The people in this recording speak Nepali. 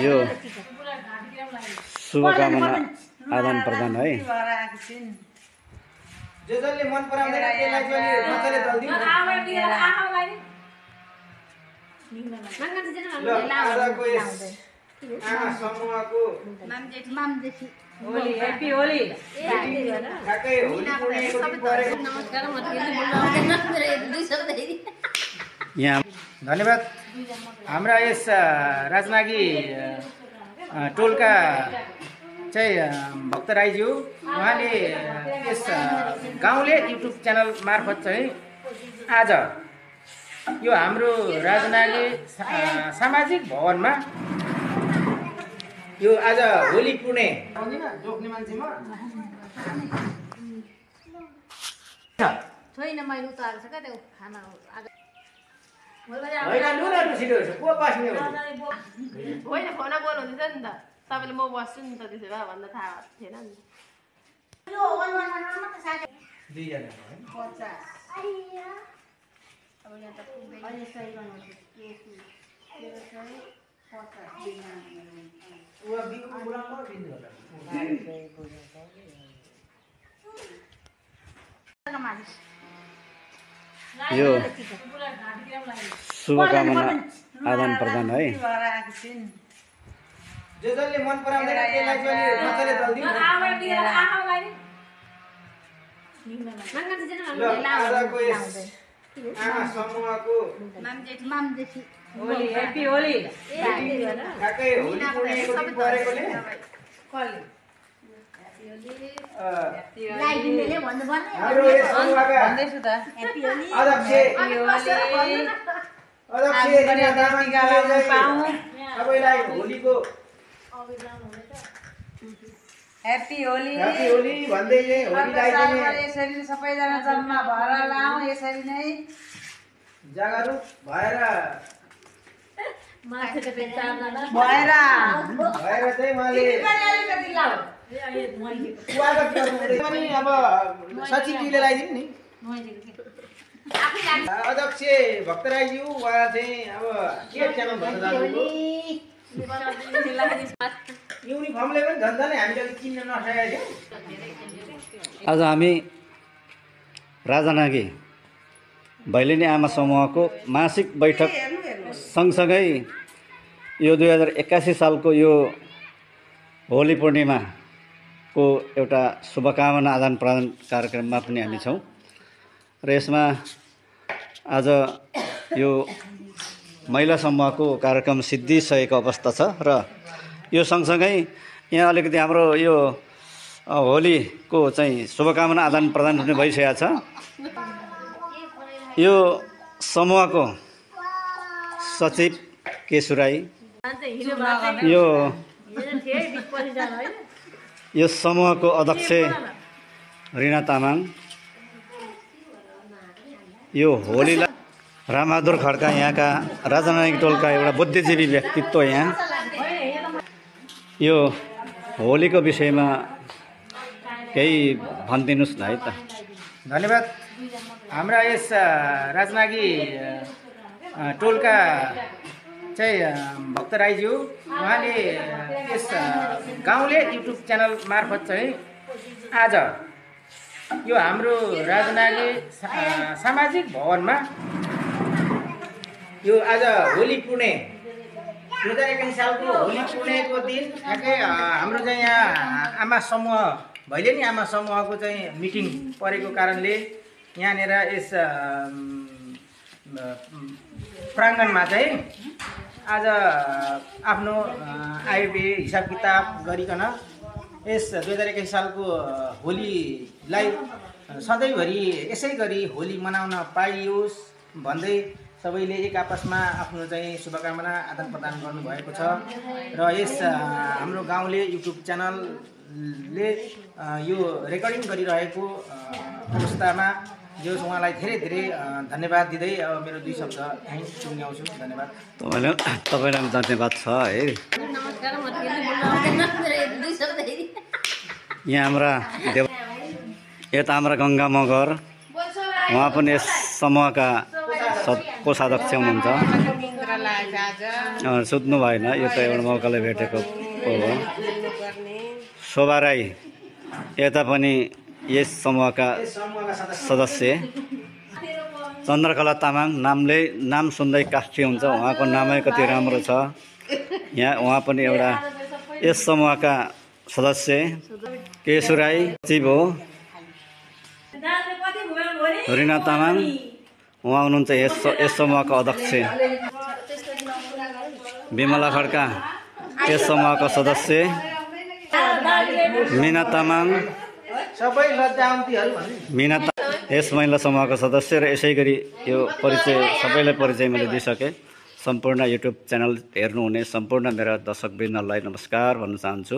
यो शुभकामना आदान प्रदान है। जसले मन पराउँदैन त्यसलाई चाहिँ मजाले दल्दिनु। आजको यस आमा समूहको मामजेठी होली ह्यापी होली ठ्याक्कै होली पुर्णेको दिन परेको। नमस्कार म तिमीले दुई शब्द यहाँ धन्यवाद। हाम्रा यस राजनागी टोलका चाहिँ भक्त राईज्यू उहाँले यस गाउँले युट्युब च्यानल मार्फत चाहिँ आज यो हाम्रो राजनागी सामाजिक भवनमा यो आज होली पुर्णे जोक्ने मान्छेमा छैन मैले उतारेको छ क्या त्यो खाना होइन लु न छिटो को बस्ने हो होइन फोनमा बोल्नुहुँदैछ नि त तपाईँले म बस्छु नि त त्यसो भए भन्दा थाहा थिएन नि दुईजना यो शुभकामना आदान प्रदान है। जसले मन पराउँदैन त्यसलाई चाहिँ मजाले दल्दिनु। आजको यस आमा समूहको मामजेठी होली ह्यापी होली ठ्याक्कै होली पुर्णेको दिन परेकोले लाइदिनेले भन्नु पर्ने हाम्रो यस समूहका भन्दैछु त अध्यक्ष रिना तामाङले सबैलाई होलीको ह्यापी होली भन्दै चाहिँ होलीलाई चाहिँ यसरी सबैजना जम्मा भएर लाउँ यसरी नै जागरुक भएर भएर चाहिँ उहाँले स्वागत गर्नुहुँदै पनि अब सचिवजीले लगाइदिनु नि। अध्यक्ष भक्त राईज्यू उहाँ चाहिँ अब के च्यानल भन्न जानुभयो युनिफर्मले पनि झन्झनै हामीले अलिक चिन्न नसकेको थियौँ। आज हामी राजनागी भैलेनी आमा समूहको मासिक बैठक सँगसँगै यो 2081 सालको यो होली पूर्णिमाको एउटा शुभकामना आदान प्रदान कार्यक्रममा पनि हामी छौँ र यसमा आज यो महिला समूहको कार्यक्रम सिद्धिसकेको अवस्था छ र यो सँगसँगै यहाँ अलिकति हाम्रो यो होलीको चाहिँ शुभकामना आदान प्रदान पनि भइसकेको छ। यो समूहको सचिव केशु राई, यो समूहको अध्यक्ष रिना तामाङ, यो होलीलाई रामबहादुर खड्का यहाँका राजनैतिक टोलका एउटा बुद्धिजीवी व्यक्तित्व यहाँ यो होलीको विषयमा केही भनिदिनुहोस् न है त। धन्यवाद। हाम्रा यस राजनागी टोलका चाहिँ भक्त राईज्यू उहाँले यस गाउँले युट्युब च्यानल मार्फत चाहिँ आज यो हाम्रो राजनागी सामाजिक भवनमा यो आज होली पुर्णे 2021 सालको होली पुर्णेको दिन ठ्याक्कै हाम्रो चाहिँ यहाँ आमा समूह भैलेनी आमा समूहको चाहिँ मिटिङ परेको कारणले यहाँनिर यस प्राङ्गणमा चाहिँ आज आफ्नो आयव्यय हिसाब किताब गरिकन यस 2021 सालको होलीलाई सधैँभरि यसै गरी होली मनाउन पाइयोस् भन्दै सबैले एक आपसमा आफ्नो चाहिँ शुभकामना आदान प्रदान गर्नुभएको छ र यस हाम्रो गाउँले युट्युब च्यानलले यो रेकर्डिङ गरिरहेको अवस्थामा जो उहाँलाई धेरै धेरै धन्यवाद दिँदै अब मेरो दुई शब्द यहीँ टुङ्ग्याउँछु। धन्यवाद। तपाईँलाई धन्यवाद छ है। नमस्कार म तिमीले दुई शब्द यहाँ हाम्रा यता हाम्रा गङ्गा मगर उहाँ पनि यस समूहका कोषाध्यक्ष हुनुहुन्छ। सुत्नु भएन, यो त एउटा मौकाले भेटेको हो। शोभा राई यता पनि यस समूहका सदस्य। चन्द्रकला तामाङ नाम सुन्दै काठी हुन्छ, उहाँको नामै कति राम्रो छ। यहाँ उहाँ पनि एउटा यस समूहका सदस्य। केशु राई सचिव हो। रिना तामाङ उहाँ हुनुहुन्छ यस समूहका अध्यक्ष। विमला खड्का यस समूहका सदस्य। मिना तामाङ सबै लज्जावन्तीहरू भन्ने मिना यस महिला समूहका सदस्य र यसै गरी यो परिचय सबैलाई परिचय मैले दिइसकेँ। सम्पूर्ण युट्युब च्यानल हेर्नुहुने सम्पूर्ण मेरा दर्शकवृन्दलाई नमस्कार भन्न चाहन्छु।